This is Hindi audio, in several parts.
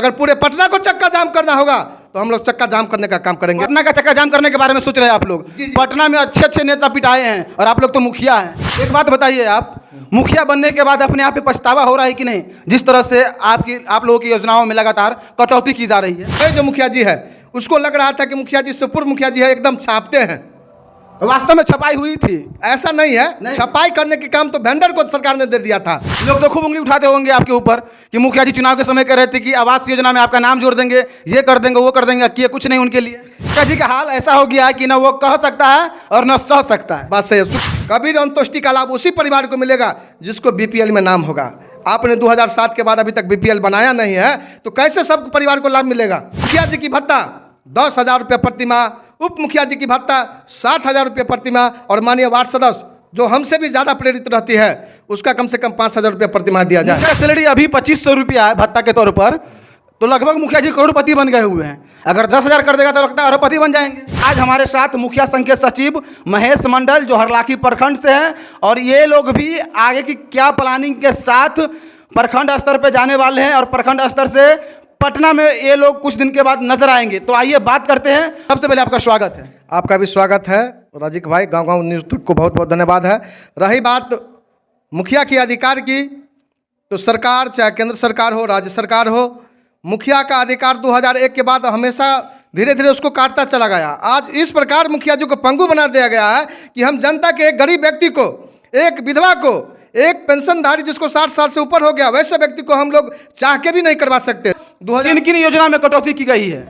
अगर पूरे पटना को चक्का जाम करना होगा तो हम लोग चक्का जाम करने का काम करेंगे। पटना का चक्का जाम करने के बारे में सोच रहे हैं आप लोग? पटना में अच्छे अच्छे नेता पिटाए हैं और आप लोग तो मुखिया हैं। एक बात बताइए, आप मुखिया बनने के बाद अपने आप पे पछतावा हो रहा है कि नहीं, जिस तरह से आप लोगों की योजनाओं में लगातार कटौती की जा रही है? ये जो मुखिया जी है उसको लग रहा था कि मुखिया जी से पूर्व मुखिया जी है एकदम छापते हैं, वास्तव में छपाई हुई थी? ऐसा नहीं है। नहीं। छपाई करने के काम तो वेंडर को सरकार ने दे दिया था। लोग तो खूब उंगली उठाते होंगे आपके ऊपर कि मुखिया जी चुनाव के समय कह रहे थे कि आवास योजना में आपका नाम जोड़ देंगे, ये कर देंगे, वो कर देंगे, किए कुछ नहीं उनके लिए। मुखिया जी का हाल ऐसा हो गया है कि न वो कह सकता है और न सह सकता है। बात सही है। कबीर अंतोष्टि का लाभ उसी परिवार को मिलेगा जिसको बीपीएल में नाम होगा। आपने 2007 के बाद अभी तक बीपीएल बनाया नहीं है तो कैसे सब परिवार को लाभ मिलेगा? मुखिया जी की भत्ता 10,000 रुपये प्रतिमाह, उप मुखिया जी की भत्ता 60,000 रुपये प्रतिमाह और माननीय वार्ड सदस्य जो हमसे भी ज़्यादा प्रेरित रहती है उसका कम से कम 5,000 रुपये प्रतिमाह दिया जाए। सैलरी अभी 2,500 रुपया है भत्ता के तौर पर, तो लगभग मुखिया जी करोड़पति बन गए हुए हैं। अगर 10,000 कर देगा तो लगता है अरबपति बन जाएंगे। आज हमारे साथ मुखिया संघ के सचिव महेश मंडल जो हरलाखी प्रखंड से हैं और ये लोग भी आगे की क्या प्लानिंग के साथ प्रखंड स्तर पे जाने वाले हैं और प्रखंड स्तर से पटना में ये लोग कुछ दिन के बाद नजर आएंगे। तो आइए बात करते हैं। सबसे पहले आपका स्वागत है। आपका भी स्वागत है राजिक भाई, गांव न्यूज़ तक को बहुत बहुत धन्यवाद है। रही बात मुखिया की अधिकार की, तो सरकार चाहे केंद्र सरकार हो राज्य सरकार हो, मुखिया का अधिकार 2001 के बाद हमेशा धीरे धीरे उसको काटता चला गया। आज इस प्रकार मुखिया जी को पंगु बना दिया गया है कि हम जनता के एक गरीब व्यक्ति को, एक विधवा को, एक पेंशनधारी जिसको 60 साल से ऊपर हो गया वैसे व्यक्ति को हम लोग चाह के भी नहीं करवा सकते। किन योजना में कटौती की गई है?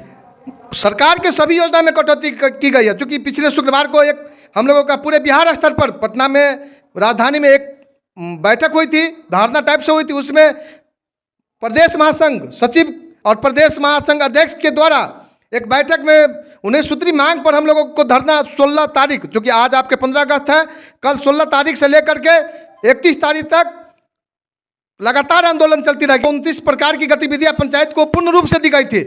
सरकार के सभी योजना में कटौती की गई है। क्योंकि पिछले शुक्रवार को एक हम लोगों का पूरे बिहार स्तर पर पटना में राजधानी में एक बैठक हुई थी, धारणा टाइप से हुई थी। उसमें प्रदेश महासंघ सचिव और प्रदेश महासंघ अध्यक्ष के द्वारा एक बैठक में 19 सूत्री मांग पर हम लोगों को धरना 16 तारीख, जो कि आज आपके 15 अगस्त है, कल 16 तारीख से लेकर के 31 तारीख तक लगातार आंदोलन चलती रही। 29 प्रकार की गतिविधियां पंचायत को पूर्ण रूप से दी गई थी।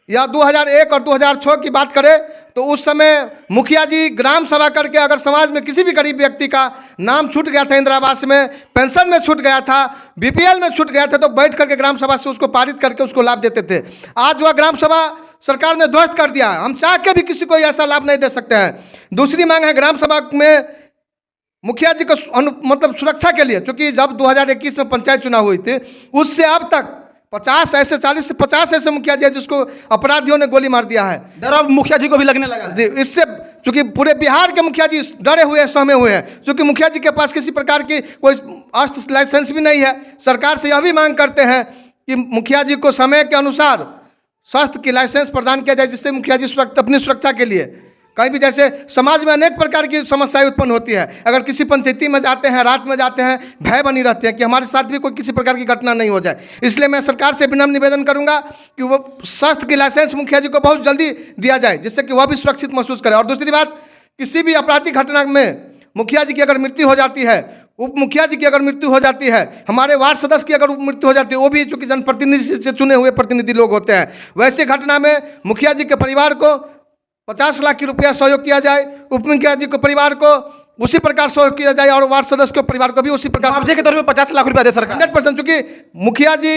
या 2001 और 2006 की बात करें तो उस समय मुखिया जी ग्राम सभा करके अगर समाज में किसी भी गरीब व्यक्ति का नाम छूट गया था, इंदिरा आवास में, पेंशन में छूट गया था, बीपीएल में छूट गया था, तो बैठ करके ग्राम सभा से उसको पारित करके उसको लाभ देते थे। आज वह ग्राम सभा सरकार ने ध्वस्त कर दिया। हम चाह के भी किसी को ऐसा लाभ नहीं दे सकते हैं। दूसरी मांग है ग्राम सभा में मुखिया जी को मतलब सुरक्षा के लिए, क्योंकि जब 2021 में पंचायत चुनाव हुई थी उससे अब तक 40 से 50 ऐसे मुखिया जी है जिसको अपराधियों ने गोली मार दिया है। डर अब मुखिया जी को भी लगने लगा जी। इससे चूंकि पूरे बिहार के मुखिया जी डरे हुए सहमे हुए हैं, क्योंकि मुखिया जी के पास किसी प्रकार की कोई अस्त्र लाइसेंस भी नहीं है। सरकार से यह भी मांग करते हैं कि मुखिया जी को समय के अनुसार शस्त्र की लाइसेंस प्रदान किया जाए, जिससे मुखिया जी अपनी सुरक्षा के लिए कहीं भी, जैसे समाज में अनेक प्रकार की समस्याएं उत्पन्न होती है, अगर किसी पंचायती में जाते हैं, रात में जाते हैं, भय बनी रहते हैं कि हमारे साथ भी कोई किसी प्रकार की घटना नहीं हो जाए। इसलिए मैं सरकार से विनम्र निवेदन करूंगा कि वो शस्त्र की लाइसेंस मुखिया जी को बहुत जल्दी दिया जाए, जिससे कि वह भी सुरक्षित महसूस करे। और दूसरी बात, किसी भी आपराधिक घटना में मुखिया जी की अगर मृत्यु हो जाती है, उप मुखिया जी की अगर मृत्यु हो जाती है, हमारे वार्ड सदस्य की अगर मृत्यु हो जाती है, वो भी चूंकि जनप्रतिनिधि से चुने हुए प्रतिनिधि लोग होते हैं, वैसे घटना में मुखिया जी के परिवार को 50 लाख रुपया सहयोग किया जाए, उप मुखिया जी को परिवार को उसी प्रकार सहयोग किया जाए और वार्ड सदस्य के परिवार को भी उसी प्रकार मुआवजे के तौर पे 50 लाख रुपया दे सरकार। 100%, चूंकि मुखिया जी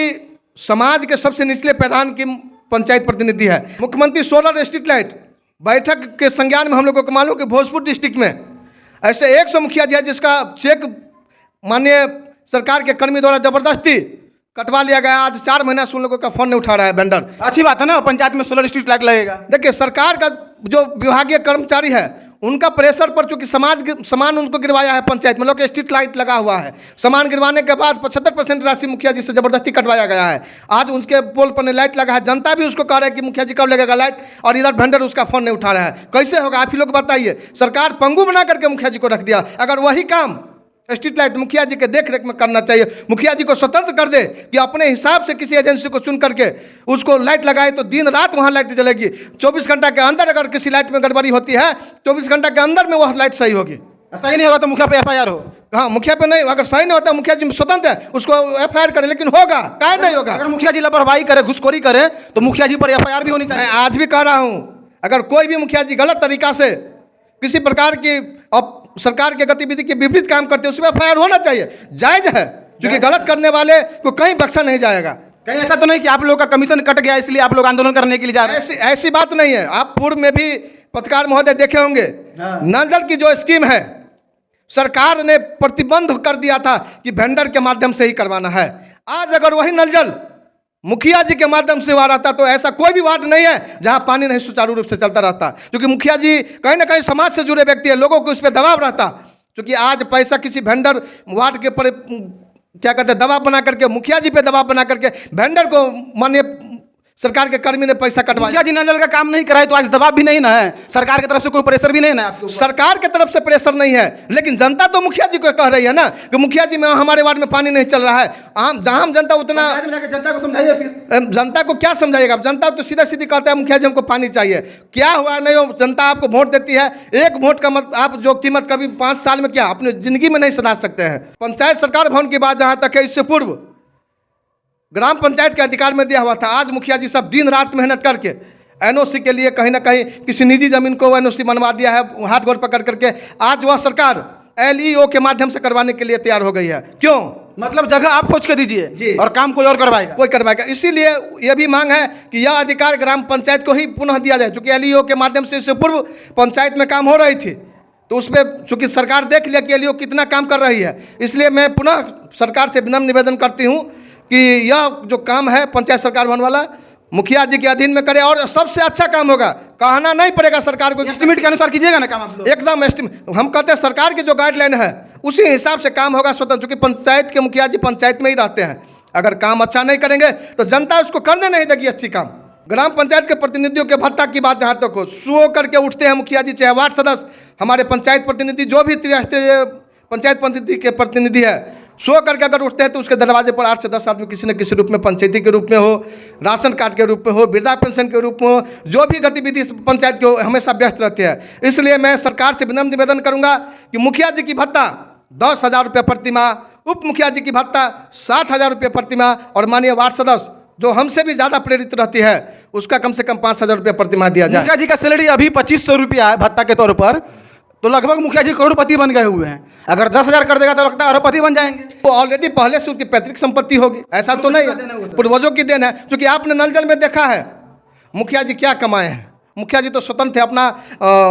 समाज के सबसे निचले पैदान की पंचायत प्रतिनिधि है। मुख्यमंत्री सोलर स्ट्रीट लाइट बैठक के संज्ञान में हम लोगों को मालूम कि भोजपुर डिस्ट्रिक्ट में ऐसे 100 मुखिया जी है जिसका चेक माननीय सरकार के कर्मी द्वारा जबरदस्ती कटवा लिया गया। आज 4 महीना से उन लोगों का फोन नहीं उठा रहा है वेंडर। अच्छी बात है ना, पंचायत में सोलर स्ट्रीट लाइट लगेगा। देखिए, सरकार का जो विभागीय कर्मचारी है उनका प्रेशर पर, चूंकि सामान उनको गिरवाया है पंचायत में, लोग स्ट्रीट लाइट लगा हुआ है, सामान गिरवाने के बाद 75% राशि मुखिया जी से जबरदस्ती कटवाया गया है। आज उनके पोल पर लाइट लगा है, जनता भी उसको कह रहा है कि मुखिया जी कब लगेगा लाइट, और इधर वेंडर उसका फोन नहीं उठा रहा है। कैसे होगा आप ही लोग बताइए? सरकार पंगु बना करके मुखिया जी को रख दिया। अगर वही काम स्ट्रीट लाइट मुखिया जी के देख रेख में करना चाहिए, मुखिया जी को स्वतंत्र कर दे कि अपने हिसाब से किसी एजेंसी को चुन करके उसको लाइट लगाए, तो दिन रात वहाँ लाइट जलेगी। 24 घंटा के अंदर अगर किसी लाइट में गड़बड़ी होती है, 24 घंटा के अंदर में वह लाइट सही होगी। सही नहीं होगा तो मुखिया पे FIR हो। हाँ, मुखिया पे नहीं, अगर सही नहीं होता मुखिया जी स्वतंत्र है, उसको FIR करे, लेकिन होगा क्या नहीं होगा? अगर मुखिया जी लापरवाही करे, घुसखोरी करे, तो मुखिया जी पर FIR भी होनी चाहिए। मैं आज भी कह रहा हूँ, अगर कोई भी मुखिया जी गलत तरीका से किसी प्रकार की सरकार के गतिविधि के विपरीत काम करते हैं, उसमें FIR होना चाहिए, जायज है, क्योंकि गलत करने वाले को कहीं बख्शा नहीं जाएगा। कहीं ऐसा तो नहीं कि आप लोग का कमीशन कट गया इसलिए आप लोग आंदोलन करने के लिए जा रहे हैं? ऐसी ऐसी बात नहीं है। आप पूर्व में भी पत्रकार महोदय देखे होंगे, हाँ। नल जल की जो स्कीम है सरकार ने प्रतिबंध कर दिया था कि वेंडर के माध्यम से ही करवाना है। आज अगर वही नल जल मुखिया जी के माध्यम से हुआ रहता तो ऐसा कोई भी वार्ड नहीं है जहां पानी नहीं सुचारू रूप से चलता रहता, क्योंकि मुखिया जी कहीं ना कहीं समाज से जुड़े व्यक्ति है, लोगों को उस पर दबाव रहता। क्योंकि आज पैसा किसी वेंडर वार्ड के पर क्या कहते हैं दबाव बना करके, मुखिया जी पे दबाव बना करके वेंडर को माननीय सरकार के कर्मी ने पैसा कटवाया। मुखिया जी नल जल का काम नहीं कराए तो आज दबाव भी नहीं ना है, सरकार की तरफ से कोई प्रेशर भी नहीं ना है आपके ऊपर? सरकार की तरफ से प्रेशर नहीं है, लेकिन जनता तो मुखिया जी को कह रही है ना कि मुखिया जी में हमारे वार्ड में पानी नहीं चल रहा है। आम जनता उतना पंचायत में जाकर जनता को समझाइए फिर। जनता को क्या समझाएगा? जनता तो सीधा सीधी कहता है मुखिया जी हमको पानी चाहिए, क्या हुआ नहीं हो जनता आपको वोट देती है। एक वोट का मत आप जो कीमत कभी 5 साल में क्या अपनी जिंदगी में नहीं सुधार सकते हैं। पंचायत सरकार भवन की बात जहाँ तक है, इससे पूर्व ग्राम पंचायत के अधिकार में दिया हुआ था। आज मुखिया जी सब दिन रात मेहनत करके एनओसी के लिए कहीं ना कहीं किसी निजी जमीन को एनओसी बनवा दिया है, हाथ गोड़ पकड़ करके आज वह सरकार एलईओ के माध्यम से करवाने के लिए तैयार हो गई है। क्यों? मतलब जगह आप खोज के दीजिए और काम कोई और करवाएगा? कोई करवाएगा। इसीलिए यह भी मांग है कि यह अधिकार ग्राम पंचायत को ही पुनः दिया जाए, क्योंकि एलईओ के माध्यम से इससे पूर्व पंचायत में काम हो रही थी, तो उस पर चूँकि सरकार देख लिया कि एलईओ कितना काम कर रही है, इसलिए मैं पुनः सरकार से विनम्र निवेदन करती हूँ कि यह जो काम है पंचायत सरकार भवन वाला मुखिया जी के अधीन में करे और सबसे अच्छा काम होगा। कहना नहीं पड़ेगा सरकार को, एस्टिमेट के अनुसार कीजिएगा ना काम आप लोग? एकदम एस्टिमेट। हम कहते हैं सरकार की जो गाइडलाइन है उसी हिसाब से काम होगा स्वतंत्र, क्योंकि पंचायत के मुखिया जी पंचायत में ही रहते हैं। अगर काम अच्छा नहीं करेंगे तो जनता उसको करने नहीं देगी अच्छी काम। ग्राम पंचायत के प्रतिनिधियों के भत्ता की बात जहाँ तक हो, सो करके उठते हैं मुखिया जी, चाहे वार्ड सदस्य, हमारे पंचायत प्रतिनिधि, जो भी त्रिस्तरीय पंचायत प्रतिनिधि के प्रतिनिधि है, सो करके अगर उठते हैं तो उसके दरवाजे पर 8 से 10 आदमी किसी न किसी रूप में, पंचायती के रूप में हो, राशन कार्ड के रूप में हो, वृद्धा पेंशन के रूप में हो, जो भी गतिविधि पंचायत के हो, हमेशा व्यस्त रहते हैं। इसलिए मैं सरकार से विनम्र निवेदन करूंगा कि मुखिया जी की भत्ता 10,000 रुपये प्रतिमाह, उप मुखिया जी की भत्ता 60,000 रुपये प्रतिमाह और माननीय वार्ड सदस्य जो हमसे भी ज़्यादा प्रेरित रहती है उसका कम से कम 5,000 रुपये प्रतिमाह दिया जाए। मुखिया जी का सैलरी अभी 2,500 रुपया है भत्ता के तौर पर, तो लगभग मुखिया जी करोड़पति बन गए हुए हैं। अगर 10,000 कर देगा तो लगता है अरबपति बन जाएंगे। वो ऑलरेडी पहले से उनकी पैतृक संपत्ति होगी, ऐसा तो नहीं है, पूर्वजों की देन है। क्योंकि आपने नल जल में देखा है मुखिया जी क्या कमाए हैं। मुखिया जी तो स्वतंत्र थे, अपना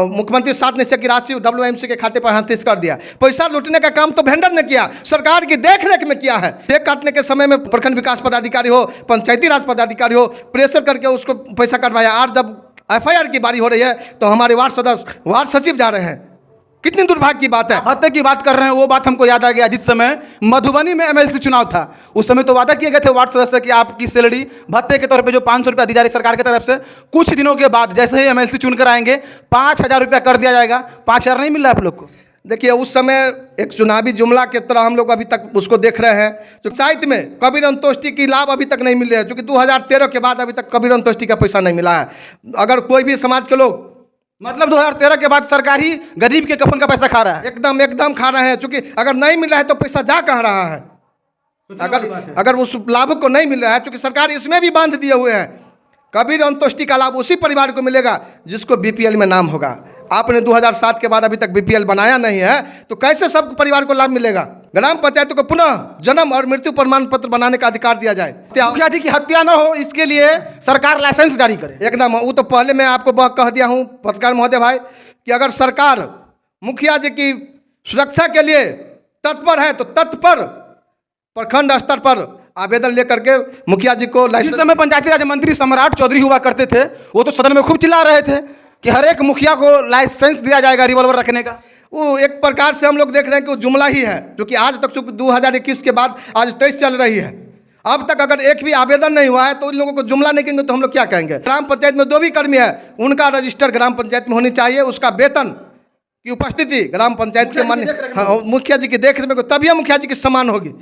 मुख्यमंत्री 7 निश्चय की राशि WMC के खाते पर हस्तांतरित कर दिया। पैसा लूटने का काम तो वेंडर ने किया, सरकार की देखरेख में किया है। चेक काटने के समय में प्रखंड विकास पदाधिकारी हो, पंचायती राज पदाधिकारी हो, प्रेशर करके उसको पैसा कटवाया। आज जब FIR की बारी हो रही है तो हमारे वार्ड सदस्य, वार्ड सचिव जा रहे हैं। कितनी दुर्भाग्य की बात है। भत्ते की बात कर रहे हैं, वो बात हमको याद आ गया जिस समय मधुबनी में MLC चुनाव था, उस समय तो वादा किए गए थे वार्ड सदस्य कि आपकी सैलरी भत्ते के तौर पे जो 500 रुपया दी जा रही सरकार की तरफ से, कुछ दिनों के बाद जैसे ही MLC चुनकर आएंगे 5,000 रुपया कर दिया जाएगा। 5,000 नहीं मिल रहा आप लोग को? देखिए उस समय एक चुनावी जुमला की तरह हम लोग अभी तक उसको देख रहे हैं। जो पंचायत में कबीर अंतोष्टि की लाभ अभी तक नहीं मिल रहा है, क्योंकि 2013 के बाद अभी तक कबीर अंतोष्टि का पैसा नहीं मिला है। अगर कोई भी समाज के लोग, मतलब 2013 के बाद सरकार ही गरीब के कफन का पैसा खा रहा है। एकदम खा रहे हैं, क्योंकि अगर नहीं मिल रहा है तो पैसा जा कहाँ रहा है। अगर उस लाभ को नहीं मिल रहा है, क्योंकि सरकार इसमें भी बांध दिए हुए हैं, कबीर अंतोष्टि का लाभ उसी परिवार को मिलेगा जिसको BPL में नाम होगा। आपने 2007 के बाद अभी तक BPL बनाया नहीं है, तो कैसे सब परिवार को लाभ मिलेगा? ग्राम पंचायतों को पुनः जन्म और मृत्यु प्रमाण पत्र बनाने का अधिकार दिया जाए। मुखिया जी की हत्या न हो इसके लिए सरकार लाइसेंस जारी करे। एकदम, वो तो पहले मैं आपको कह दिया हूँ पत्रकार महोदय भाई कि अगर सरकार मुखिया जी की सुरक्षा के लिए तत्पर है तो तत्पर प्रखंड स्तर पर आवेदन लेकर के मुखिया जी को जिस समय पंचायती राज मंत्री सम्राट चौधरी हुआ करते थे, वो तो सदन में खूब चिल्ला रहे थे कि हर एक मुखिया को लाइसेंस दिया जाएगा रिवॉल्वर रखने का। वो एक प्रकार से हम लोग देख रहे हैं कि वो जुमला ही है, जो कि आज तक 2021 के बाद आज 23 चल रही है, अब तक अगर एक भी आवेदन नहीं हुआ है तो उन लोगों को जुमला नहीं कहेंगे तो हम लोग क्या कहेंगे? ग्राम पंचायत में जो भी कर्मी है उनका रजिस्टर ग्राम पंचायत में होनी चाहिए, उसका वेतन की उपस्थिति ग्राम पंचायत के मान्य मुखिया जी की देखरेख में, तभी मुखिया जी की समान होगी।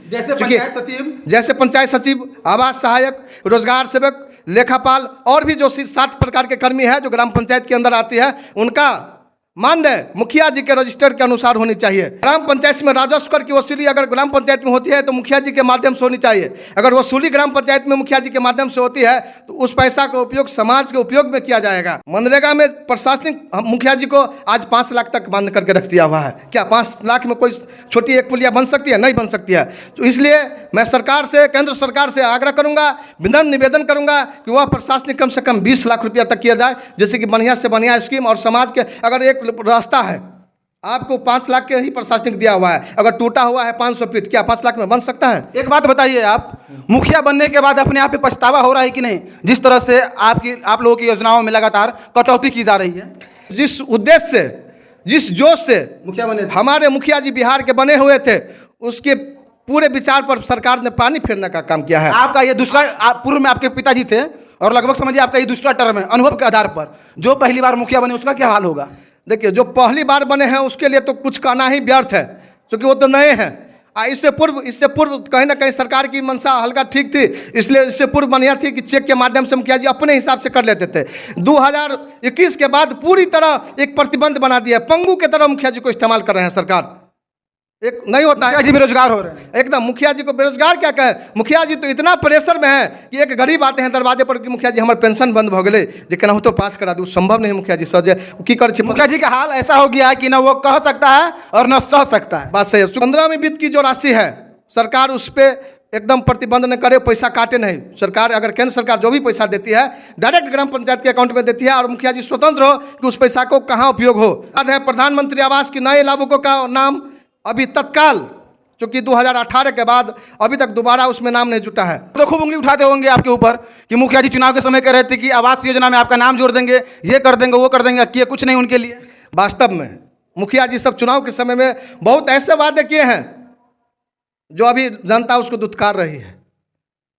जैसे पंचायत सचिव, आवास सहायक, रोजगार सेवक, लेखापाल और भी जो 7 प्रकार के कर्मी हैं जो ग्राम पंचायत के अंदर आती है, उनका मानदेय मुखिया जी के रजिस्टर के अनुसार होनी चाहिए। ग्राम पंचायत में राजस्व कर की वसूली अगर ग्राम पंचायत में होती है तो मुखिया जी के माध्यम से होनी चाहिए। अगर वसूली ग्राम पंचायत में मुखिया जी के माध्यम से होती है तो उस पैसा का उपयोग समाज के उपयोग में किया जाएगा। मनरेगा में प्रशासनिक मुखिया जी को आज 5 लाख तक बंद करके रख दिया हुआ है। क्या 5 लाख में कोई छोटी एक पुलिया बन सकती है? नहीं बन सकती है। तो इसलिए मैं सरकार से, केंद्र सरकार से आग्रह करूंगा, विनम्र निवेदन करूंगा कि वह प्रशासनिक कम से कम 20 लाख रुपया तक किया जाए, जैसे कि बढ़िया से बढ़िया स्कीम। और समाज के अगर एक रास्ता है, आपको 5 लाख के ही प्रशासनिक दिया हुआ है, अगर टूटा हुआ है 500 फीट, क्या 5 लाख में बन सकता है? एक बात बताइए, आप मुखिया बनने के बाद अपने आप पे पछतावा हो रहा है कि नहीं, जिस तरह से आप लोगों की योजनाओं में लगातार कटौती की जा रही है? जिस उद्देश्य से, जिस जोश से मुखिया बने थे, हमारे मुखिया जी बिहार के बने हुए थे, उसके पूरे विचार पर सरकार ने पानी फेरने का काम किया है। आपका ये दूसरा, पूर्व में आपके पिताजी थे और लगभग समझिए आपका ये दूसरा टर्म है। अनुभव के आधार पर जो पहली बार मुखिया बने उसका क्या हाल होगा? देखिए, जो पहली बार बने हैं उसके लिए तो कुछ कहना ही व्यर्थ है, क्योंकि वो तो नए हैं। इससे पूर्व कहीं ना कहीं सरकार की मंशा हल्का ठीक थी, इसलिए इससे पूर्व बढ़िया थी कि चेक के माध्यम से मुखिया जी अपने हिसाब से कर लेते थे। 2021 के बाद पूरी तरह एक प्रतिबंध बना दिया, पंगु की तरह मुखिया जी को इस्तेमाल कर रहे हैं सरकार। एक नहीं होता है, मुखिया जी बेरोजगार हो रहे हैं। एकदम मुखिया जी को बेरोजगार क्या कहे, मुखिया जी तो इतना प्रेशर में है कि एक गरीब आते हैं दरवाजे पर कि मुखिया जी हमारे पेंशन बंद हो गए, जे केनाहू तो पास करा दू, संभव नहीं मुखिया जी सजे की कर। मुखिया जी का हाल ऐसा हो गया है कि ना वो कह सकता है और न सह सकता है। बात सही है। 15वीं वित्त की जो राशि है, सरकार उस पर एकदम प्रतिबंध न करे, पैसा काटे नहीं। सरकार, अगर केंद्र सरकार जो भी पैसा देती है डायरेक्ट ग्राम पंचायत के अकाउंट में देती है, और मुखिया जी स्वतंत्र हो कि उस पैसा को कहाँ उपयोग हो। याद है प्रधानमंत्री आवास के नए लाभुकों का नाम अभी तत्काल, क्योंकि 2018 के बाद अभी तक दोबारा उसमें नाम नहीं जुटा है। तो खूब उंगली उठाते होंगे आपके ऊपर कि मुखिया जी चुनाव के समय कह रहे थे कि आवास योजना में आपका नाम जोड़ देंगे, ये कर देंगे, वो कर देंगे, किए कुछ नहीं उनके लिए। वास्तव में मुखिया जी सब चुनाव के समय में बहुत ऐसे वादे किए हैं जो अभी जनता उसको दुत्कार रही है।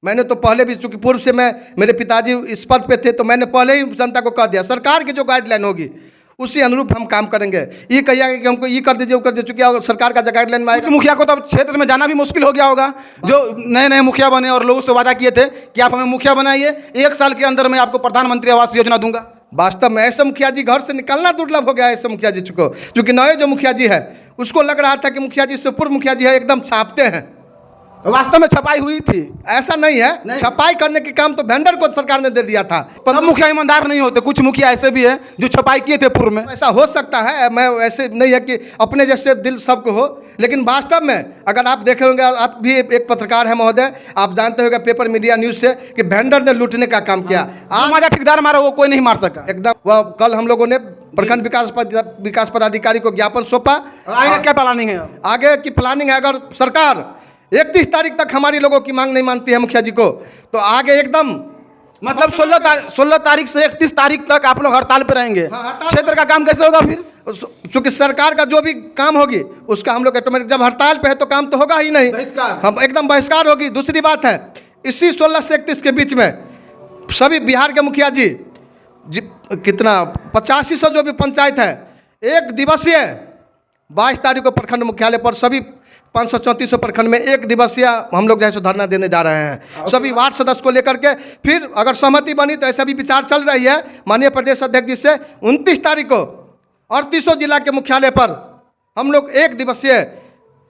मैंने तो पहले भी, चूंकि पूर्व से मेरे पिताजी इस पद पे थे, तो मैंने पहले ही जनता को कह दिया सरकार की जो गाइडलाइन होगी उसी अनुरूप हम काम करेंगे। ये कहिएगा कि हमको ये कर दीजिए, वो कर दीजिए, चूंकि सरकार का गाइडलाइन में आएगा। मुखिया को तो अब क्षेत्र में जाना भी मुश्किल हो गया होगा, जो नए नए मुखिया बने और लोगों से वादा किए थे कि आप हमें मुखिया बनाइए, 1 साल के अंदर मैं आपको प्रधानमंत्री आवास योजना दूंगा। वास्तव में ऐसे मुखिया जी घर से निकलना दुर्लभ हो गया है। ऐसे मुखिया जी को, चूंकि नए जो मुखिया जी है उसको लग रहा था कि मुखिया जी से पूर्व मुखिया जी है एकदम छापते हैं। वास्तव में छपाई हुई थी, ऐसा नहीं है। नहीं। छपाई करने के काम तो वेंडर को सरकार ने दे दिया था। सब मुखिया ईमानदार नहीं होते, कुछ मुखिया ऐसे भी है जो छपाई किए थे पूर्व में। ऐसा हो सकता है, मैं ऐसे नहीं है कि अपने जैसे दिल सबको हो, लेकिन वास्तव में अगर आप देखे होंगे, आप भी एक पत्रकार है महोदय, आप जानते होंगे पेपर मीडिया न्यूज से कि वेंडर ने लूटने का काम किया। आज माजा ठेकेदार मारा वो कोई नहीं मार सका एकदम। वह कल हम लोगों ने प्रखंड विकास पदाधिकारी को ज्ञापन सौंपा। आगे क्या प्लानिंग है? आगे की प्लानिंग है, अगर सरकार 31 तारीख तक हमारी लोगों की मांग नहीं मानती है मुखिया जी को, तो आगे एकदम मतलब 16 तारीख से 31 तारीख तक आप लोग हड़ताल पे रहेंगे। हाँ, क्षेत्र का काम कैसे होगा फिर? क्योंकि सरकार का जो भी काम होगी उसका हम लोग ऑटोमेटिक, जब हड़ताल पे है तो काम तो होगा ही नहीं, बहिष्कार। हम एकदम बहिष्कार होगी। दूसरी बात है, इसी 16 से 31 के बीच में सभी बिहार के मुखिया जी कितना 8500 जो भी पंचायत है, 1 दिवसीय 22 तारीख को प्रखंड मुख्यालय पर सभी 534 प्रखंड में 1 दिवसीय हम लोग जैसे धरना देने जा रहे हैं, सभी वार्ड सदस्य को लेकर के। फिर अगर सहमति बनी तो ऐसा भी विचार चल रही है माननीय प्रदेश अध्यक्ष जी से, 29 तारीख को 38 जिला के मुख्यालय पर हम लोग 1 दिवसीय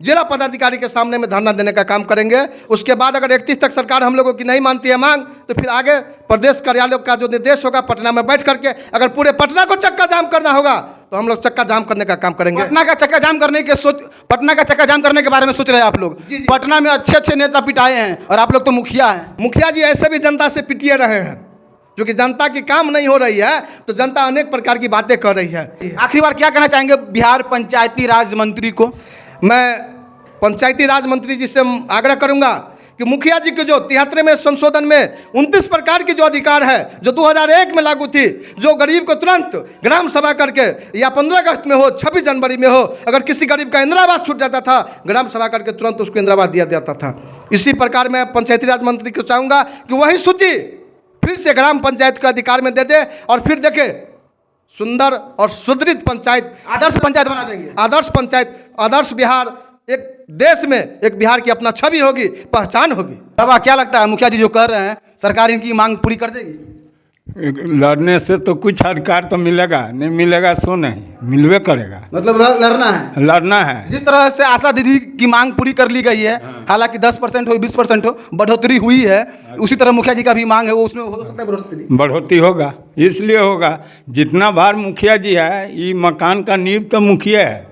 जिला पदाधिकारी के सामने में धरना देने का काम करेंगे। उसके बाद अगर 31 तक सरकार हम लोगों की नहीं मानती है मांग, तो फिर आगे प्रदेश कार्यालय का जो निर्देश होगा, पटना में बैठ करके अगर पूरे पटना को चक्का जाम करना होगा तो हम लोग चक्का जाम करने का काम करेंगे। पटना का चक्का जाम करने के बारे में सोच रहे हैं आप लोग? जी। पटना में अच्छे नेता पिटाए हैं और आप लोग तो मुखिया हैं। मुखिया जी ऐसे भी जनता से पिटिए रहे हैं, क्योंकि जनता की काम नहीं हो रही है तो जनता अनेक प्रकार की बातें कर रही है। आखिरी बार क्या कहना चाहेंगे बिहार पंचायती राज मंत्री को? मैं पंचायती राज मंत्री जी से आग्रह करूंगा कि मुखिया जी के जो 73वें संशोधन में 29 प्रकार की जो अधिकार है जो 2001 में लागू थी, जो गरीब को तुरंत ग्राम सभा करके या 15 अगस्त में हो, 26 जनवरी में हो, अगर किसी गरीब का इंदिरा आवास छूट जाता था, ग्राम सभा करके तुरंत उसको इंदिरा आवास दिया जाता था। इसी प्रकार मैं पंचायती राज मंत्री को चाहूँगा कि वही सूची फिर से ग्राम पंचायत के अधिकार में दे दे, और फिर देखे सुंदर और सुदृढ़ पंचायत, आदर्श पंचायत बना देंगे। आदर्श पंचायत, आदर्श बिहार, एक देश में एक बिहार की अपना छवि होगी, पहचान होगी। बाबा क्या लगता है मुखिया जी जो कर रहे हैं सरकार इनकी मांग पूरी कर देगी? लड़ने से तो कुछ अधिकार तो मिलेगा, नहीं मिलेगा सो नहीं, मिलवे करेगा। मतलब लड़ना है। लड़ना है। जिस तरह से आशा दीदी की मांग पूरी कर ली गई है, हालांकि 10% हो 20% हो बढ़ोतरी हुई है, उसी तरह मुखिया जी का भी मांग है, वो उसमें हो सकता है बढ़ोतरी। बढ़ोतरी होगा, इसलिए होगा जितना बार मुखिया जी है, ये मकान का नींव तो मुखिया है।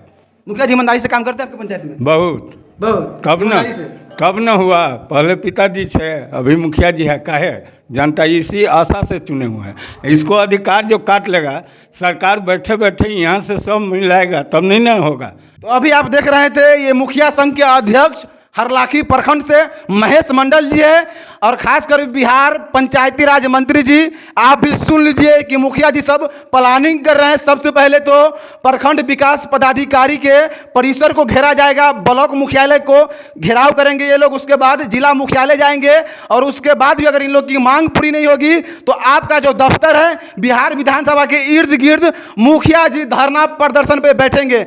मुखिया जी ईमानदारी से काम करते हैं आपकी पंचायत में? बहुत बहुत। कब न ईमानदारी से? कब न हुआ, पहले पिताजी थे, अभी मुखिया जी है। काहे जनता इसी आशा से चुने हुए हैं। इसको अधिकार जो काट लेगा, सरकार बैठे बैठे यहाँ से सब मिलाएगा, तब नहीं ना होगा। तो अभी आप देख रहे थे ये मुखिया संघ के अध्यक्ष हरलाखी प्रखंड से महेश मंडल जी है, और खासकर बिहार पंचायती राज मंत्री जी। आप भी सुन लीजिए कि मुखिया जी सब प्लानिंग कर रहे हैं। सबसे पहले तो प्रखंड विकास पदाधिकारी के परिसर को घेरा जाएगा, ब्लॉक मुख्यालय को घेराव करेंगे ये लोग, उसके बाद जिला मुख्यालय जाएंगे, और उसके बाद भी अगर इन लोग की मांग पूरी नहीं होगी तो आपका जो दफ्तर है बिहार विधानसभा के इर्द गिर्द मुखिया जी धरना प्रदर्शन पे बैठेंगे।